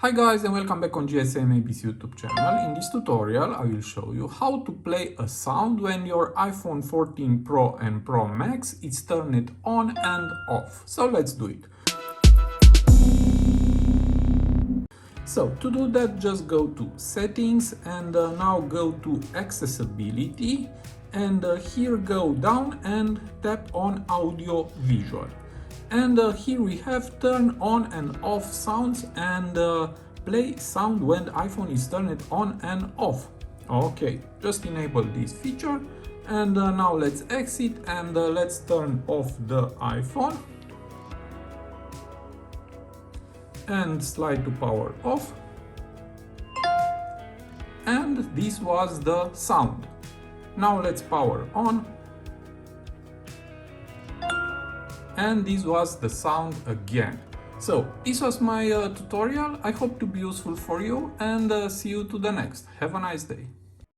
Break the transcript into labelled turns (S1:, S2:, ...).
S1: Hi guys and welcome back on GSM-ABC YouTube channel. In this tutorial I will show you how to play a sound when your iPhone 14 Pro and Pro Max is turned on and off. So let's do it. So to do that, just go to settings and now go to accessibility and here go down and tap on audio visual. And here we have turn on and off sounds and play sound when the iPhone is turned on and off. Okay, just enable this feature and now let's exit and let's turn off the iPhone and slide to power off. And this was the sound. Now let's power on. And this was the sound again. So this was my tutorial. I hope to be useful for you and see you to the next. Have a nice day.